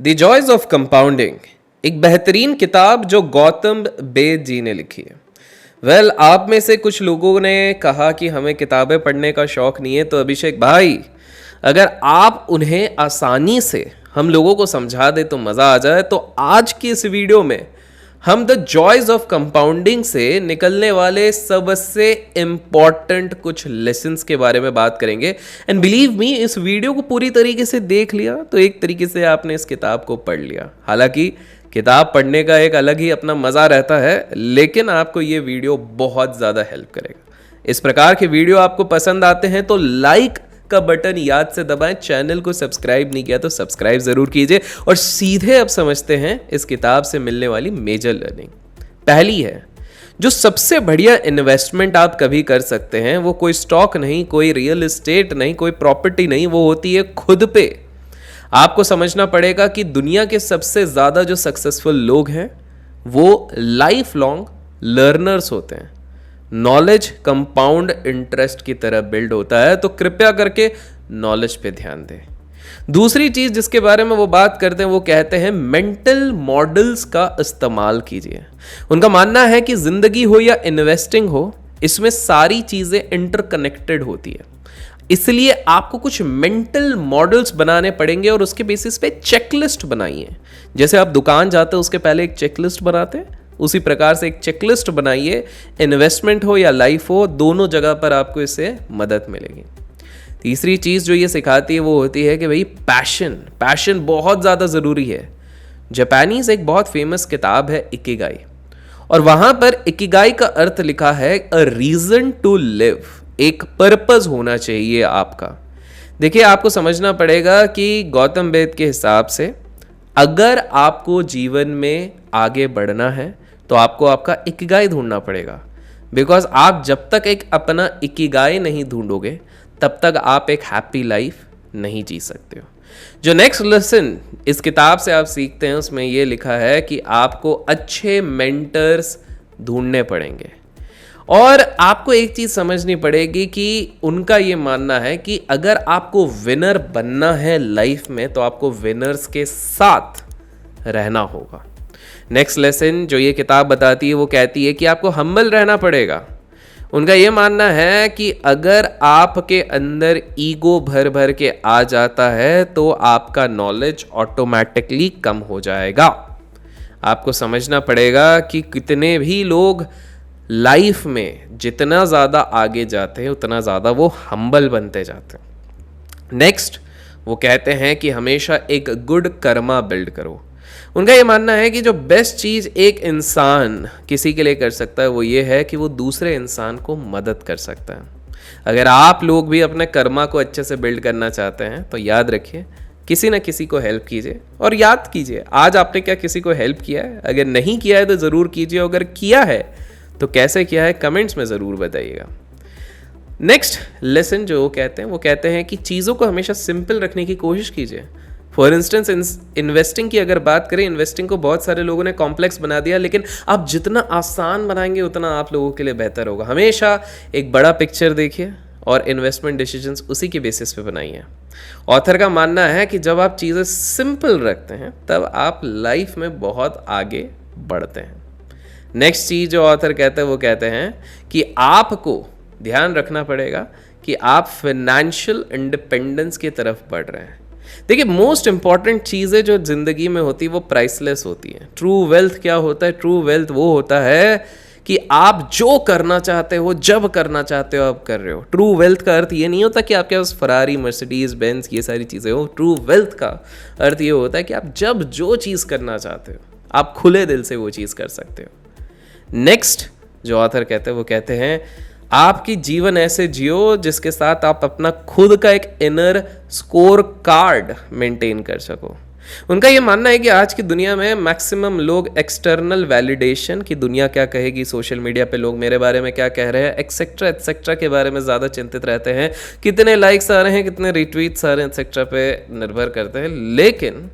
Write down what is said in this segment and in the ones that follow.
The joys of compounding, एक बेहतरीन किताब जो गौतम बेद जी ने लिखी है। आप में से कुछ लोगों ने कहा कि हमें किताबें पढ़ने का शौक नहीं है, तो अभिषेक भाई, अगर आप उन्हें आसानी से हम लोगों को समझा दे तो मज़ा आ जाए, तो आज की इस वीडियो में हम द जॉयज ऑफ कंपाउंडिंग से निकलने वाले सबसे इंपॉर्टेंट कुछ लेसन्स के बारे में बात करेंगे। एंड बिलीव मी, इस वीडियो को पूरी तरीके से देख लिया तो एक तरीके से आपने इस किताब को पढ़ लिया। हालांकि किताब पढ़ने का एक अलग ही अपना मज़ा रहता है, लेकिन आपको ये वीडियो बहुत ज़्यादा हेल्प करेगा। इस प्रकार के वीडियो आपको पसंद आते हैं तो लाइक का बटन याद से दबाएं। चैनल को सब्सक्राइब नहीं किया तो सब्सक्राइब जरूर कीजिए। और सीधे अब समझते हैं इस किताब से मिलने वाली मेजर लर्निंग। पहली है, जो सबसे बढ़िया इन्वेस्टमेंट आप कभी कर सकते हैं वो कोई स्टॉक नहीं, कोई रियल एस्टेट नहीं, कोई प्रॉपर्टी नहीं, वो होती है खुद पे। आपको समझना पड़ेगा कि दुनिया के सबसे ज्यादा जो सक्सेसफुल लोग हैं वो लाइफ लॉन्ग लर्नर्स होते हैं। नॉलेज कंपाउंड इंटरेस्ट की तरह बिल्ड होता है, तो कृपया करके नॉलेज पे ध्यान दें। दूसरी चीज जिसके बारे में वो बात करते हैं, वो कहते हैं मेंटल मॉडल्स का इस्तेमाल कीजिए। उनका मानना है कि जिंदगी हो या इन्वेस्टिंग हो, इसमें सारी चीजें इंटरकनेक्टेड होती है। इसलिए आपको कुछ मेंटल मॉडल्स बनाने पड़ेंगे और उसके बेसिस पे चेकलिस्ट बनाइए। जैसे आप दुकान जाते हो उसके पहले एक चेकलिस्ट बनाते हैं, उसी प्रकार से एक चेकलिस्ट बनाइए। इन्वेस्टमेंट हो या लाइफ हो, दोनों जगह पर आपको इससे मदद मिलेगी। तीसरी चीज़ जो ये सिखाती है वो होती है कि भाई पैशन बहुत ज़्यादा ज़रूरी है। जापानीज एक बहुत फेमस किताब है इकिगाई, और वहाँ पर इकिगाई का अर्थ लिखा है अ रीज़न टू लिव, एक पर्पस होना चाहिए आपका। देखिए, आपको समझना पड़ेगा कि गौतम बेद के हिसाब से अगर आपको जीवन में आगे बढ़ना है तो आपको आपका इकिगाई ढूंढना पड़ेगा। बिकॉज आप जब तक एक अपना इकिगाई नहीं ढूंढोगे तब तक आप एक हैप्पी लाइफ नहीं जी सकते हो। जो नेक्स्ट लेसन इस किताब से आप सीखते हैं उसमें ये लिखा है कि आपको अच्छे मेंटर्स ढूंढने पड़ेंगे। और आपको एक चीज़ समझनी पड़ेगी कि उनका ये मानना है कि अगर आपको विनर बनना है लाइफ में तो आपको विनर्स के साथ रहना होगा। नेक्स्ट लेसन जो ये किताब बताती है वो कहती है कि आपको हम्बल रहना पड़ेगा। उनका ये मानना है कि अगर आपके अंदर ईगो भर भर के आ जाता है तो आपका नॉलेज ऑटोमेटिकली कम हो जाएगा। आपको समझना पड़ेगा कि कितने भी लोग लाइफ में जितना ज़्यादा आगे जाते हैं उतना ज़्यादा वो हम्बल बनते जाते हैं। नेक्स्ट वो कहते हैं कि हमेशा एक गुड कर्मा बिल्ड करो। उनका ये मानना है कि जो बेस्ट चीज़ एक इंसान किसी के लिए कर सकता है वो ये है कि वो दूसरे इंसान को मदद कर सकता है। अगर आप लोग भी अपने कर्मा को अच्छे से बिल्ड करना चाहते हैं तो याद रखिए, किसी न किसी को हेल्प कीजिए। और याद कीजिए, आज आपने क्या किसी को हेल्प किया है? अगर नहीं किया है तो ज़रूर कीजिए, अगर किया है तो कैसे किया है कमेंट्स में ज़रूर बताइएगा। नेक्स्ट लेसन जो वो कहते हैं कि चीज़ों को हमेशा सिंपल रखने की कोशिश कीजिए। फॉर इंस्टेंस इन्वेस्टिंग की अगर बात करें, इन्वेस्टिंग को बहुत सारे लोगों ने कॉम्प्लेक्स बना दिया, लेकिन आप जितना आसान बनाएंगे उतना आप लोगों के लिए बेहतर होगा। हमेशा एक बड़ा पिक्चर देखिए और इन्वेस्टमेंट डिसीजंस उसी के बेसिस पे बनाइए। ऑथर का मानना है कि जब आप चीज़ें सिंपल रखते हैं तब आप लाइफ में बहुत आगे बढ़ते हैं। नेक्स्ट चीज़ जो ऑथर कहते हैं वो कहते हैं कि आपको ध्यान रखना पड़ेगा कि आप फाइनेंशियल इंडिपेंडेंस की तरफ बढ़ रहे हैं। देखिए, मोस्ट इंपॉर्टेंट चीज़ें जो ज़िंदगी में होती है वो प्राइसलेस होती है। ट्रू वेल्थ क्या होता है? ट्रू वेल्थ वो होता है कि आप जो करना चाहते हो, जब करना चाहते हो, आप कर रहे हो। ट्रू वेल्थ का अर्थ ये नहीं होता कि आपके पास फरारी, मर्सिडीज, बेंज ये सारी चीज़ें हो। ट्रू वेल्थ का अर्थ ये होता है कि आप जब जो चीज़ करना चाहते हो आप खुले दिल से वो चीज़ कर सकते हो। नेक्स्ट जो ऑथर कहते हैं वो कहते हैं आपकी जीवन ऐसे जियो जिसके साथ आप अपना खुद का एक इनर स्कोर कार्ड मेंटेन कर सको। उनका ये मानना है कि आज की दुनिया में मैक्सिमम लोग एक्सटर्नल वैलिडेशन की दुनिया क्या कहेगी, सोशल मीडिया पे लोग मेरे बारे में क्या कह रहे हैं, एक्सेट्रा एक्सेट्रा के बारे में ज़्यादा चिंतित रहते हैं। कितने लाइक्स आ रहे हैं, कितने रिट्वीट्स आ रहे हैं, एक्सेट्रा पे निर्भर करते हैं। लेकिन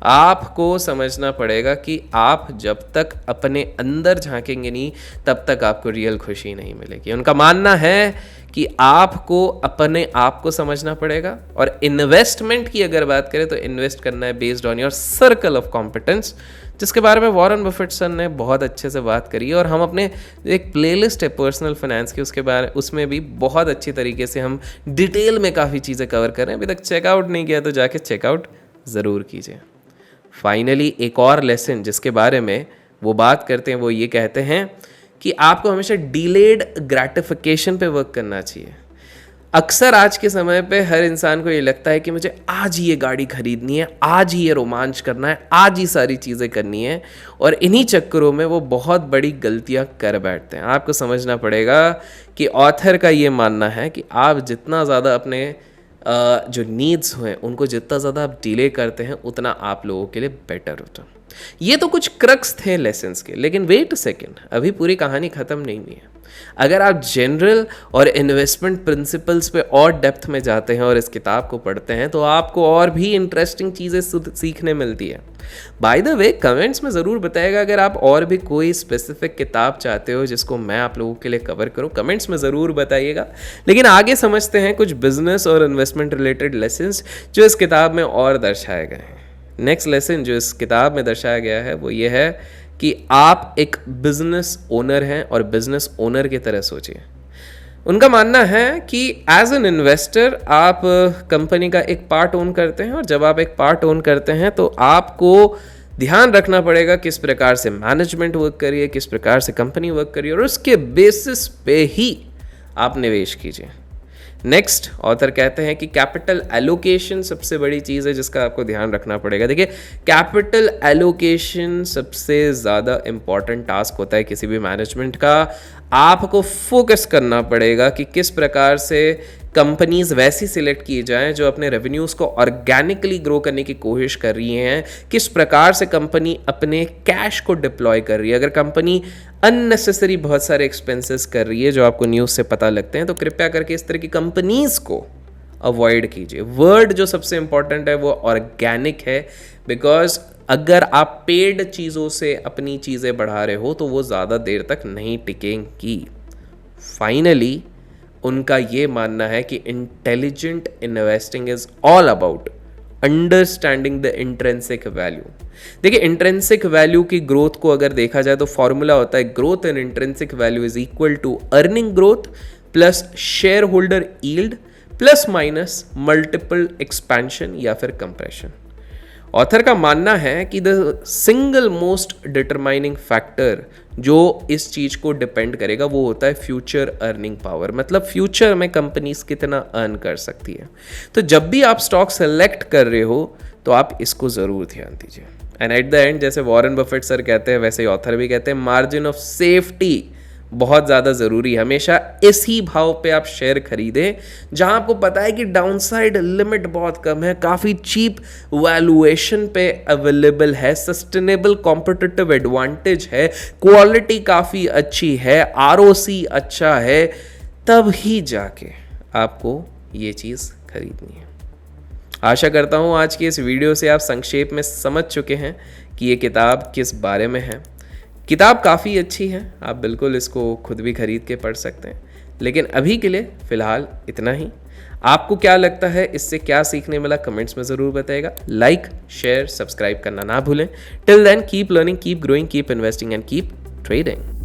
आपको समझना पड़ेगा कि आप जब तक अपने अंदर झांकेंगे नहीं तब तक आपको रियल खुशी नहीं मिलेगी। उनका मानना है कि आपको अपने आप को समझना पड़ेगा, और इन्वेस्टमेंट की अगर बात करें तो इन्वेस्ट करना है based on your circle of competence, जिसके बारे में वॉरेन बफेट सर ने बहुत अच्छे से बात करी है। और हम अपने एक प्लेलिस्ट है पर्सनल फाइनेंस की, उसके बारे उसमें भी बहुत अच्छी तरीके से हम डिटेल में काफ़ी चीज़ें कवर कर रहे हैं। अभी तक चेकआउट नहीं किया तो जाके चेकआउट ज़रूर कीजिए। फाइनली एक और लेसन जिसके बारे में वो बात करते हैं, वो ये कहते हैं कि आपको हमेशा डिलेड ग्रेटिफिकेशन पे वर्क करना चाहिए। अक्सर आज के समय पे हर इंसान को ये लगता है कि मुझे आज ही ये गाड़ी खरीदनी है, आज ही ये रोमांच करना है, आज ही सारी चीज़ें करनी है, और इन्हीं चक्करों में वो बहुत बड़ी गलतियां कर बैठते हैं। आपको समझना पड़ेगा कि ऑथर का ये मानना है कि आप जितना ज़्यादा अपने जो नीड्स हैं उनको जितना ज़्यादा आप डिले करते हैं उतना आप लोगों के लिए बेटर होता है। ये तो कुछ क्रक्स थे लेसन्स के, लेकिन वेट अ सेकेंड, अभी पूरी कहानी ख़त्म नहीं हुई है। अगर आप जनरल और इन्वेस्टमेंट प्रिंसिपल्स पे और डेप्थ में जाते हैं और इस किताब को पढ़ते हैं तो आपको और भी इंटरेस्टिंग चीज़ें सीखने मिलती है। बाय द वे, कमेंट्स में ज़रूर बताइएगा अगर आप और भी कोई स्पेसिफिक किताब चाहते हो जिसको मैं आप लोगों के लिए कवर करूं, कमेंट्स में ज़रूर बताइएगा। लेकिन आगे समझते हैं कुछ बिजनेस और इन्वेस्टमेंट रिलेटेड लेसन्स जो इस किताब में और दर्शाए गए हैं। नेक्स्ट लेसन जो इस किताब में दर्शाया गया है वो ये है कि आप एक बिजनेस ओनर हैं और बिजनेस ओनर की तरह सोचिए। उनका मानना है कि एज एन इन्वेस्टर आप कंपनी का एक पार्ट ओन करते हैं, और जब आप एक पार्ट ओन करते हैं तो आपको ध्यान रखना पड़ेगा किस प्रकार से मैनेजमेंट वर्क करिए, किस प्रकार से कंपनी वर्क करिए, और उसके बेसिस पे ही आप निवेश कीजिए। नेक्स्ट ऑथर कहते हैं कि कैपिटल एलोकेशन सबसे बड़ी चीज़ है जिसका आपको ध्यान रखना पड़ेगा। देखिए, कैपिटल एलोकेशन सबसे ज़्यादा इम्पॉर्टेंट टास्क होता है किसी भी मैनेजमेंट का। आपको फोकस करना पड़ेगा कि किस प्रकार से कंपनीज वैसी सिलेक्ट की जाएं जो अपने रेवेन्यूज़ को ऑर्गेनिकली ग्रो करने की कोशिश कर रही हैं, किस प्रकार से कंपनी अपने कैश को डिप्लॉय कर रही है। अगर कंपनी अननेसेसरी बहुत सारे एक्सपेंसेस कर रही है जो आपको न्यूज़ से पता लगते हैं, तो कृपया करके इस तरह की कंपनीज को अवॉइड कीजिए। वर्ड जो सबसे इंपॉर्टेंट है वो ऑर्गेनिक है, बिकॉज अगर आप पेड चीज़ों से अपनी चीज़ें बढ़ा रहे हो तो वो ज़्यादा देर तक नहीं टिकेंगी। फाइनली उनका ये मानना है कि intelligent investing is all about understanding the intrinsic value. देखिए, इंट्रिंसिक वैल्यू की ग्रोथ को अगर देखा जाए तो फॉर्मूला होता है growth in intrinsic value is equal to earning growth plus share holder yield plus minus multiple expansion या फिर कंप्रेशन। ऑथर का मानना है कि the single most determining factor जो इस चीज़ को डिपेंड करेगा वो होता है फ्यूचर अर्निंग पावर, मतलब फ्यूचर में कंपनीज कितना अर्न कर सकती है। तो जब भी आप स्टॉक सेलेक्ट कर रहे हो तो आप इसको ज़रूर ध्यान दीजिए। एंड एट द एंड, जैसे वॉरेन बफेट सर कहते हैं वैसे ही ऑथर भी कहते हैं, मार्जिन ऑफ सेफ्टी बहुत ज़्यादा ज़रूरी है। हमेशा इसी भाव पे आप शेयर खरीदें जहां आपको पता है कि डाउनसाइड लिमिट बहुत कम है, काफ़ी चीप वैल्यूएशन पे अवेलेबल है, सस्टेनेबल कॉम्पिटिटिव एडवांटेज है, क्वालिटी काफ़ी अच्छी है, आरओसी अच्छा है, तब ही जाके आपको ये चीज़ खरीदनी है। आशा करता हूँ आज की इस वीडियो से आप संक्षेप में समझ चुके हैं कि ये किताब किस बारे में है। किताब काफ़ी अच्छी है, आप बिल्कुल इसको खुद भी खरीद के पढ़ सकते हैं, लेकिन अभी के लिए फ़िलहाल इतना ही। आपको क्या लगता है, इससे क्या सीखने मिला, कमेंट्स में ज़रूर बताइएगा। लाइक, शेयर, सब्सक्राइब करना ना भूलें। Till then keep learning, keep growing, keep investing and keep trading.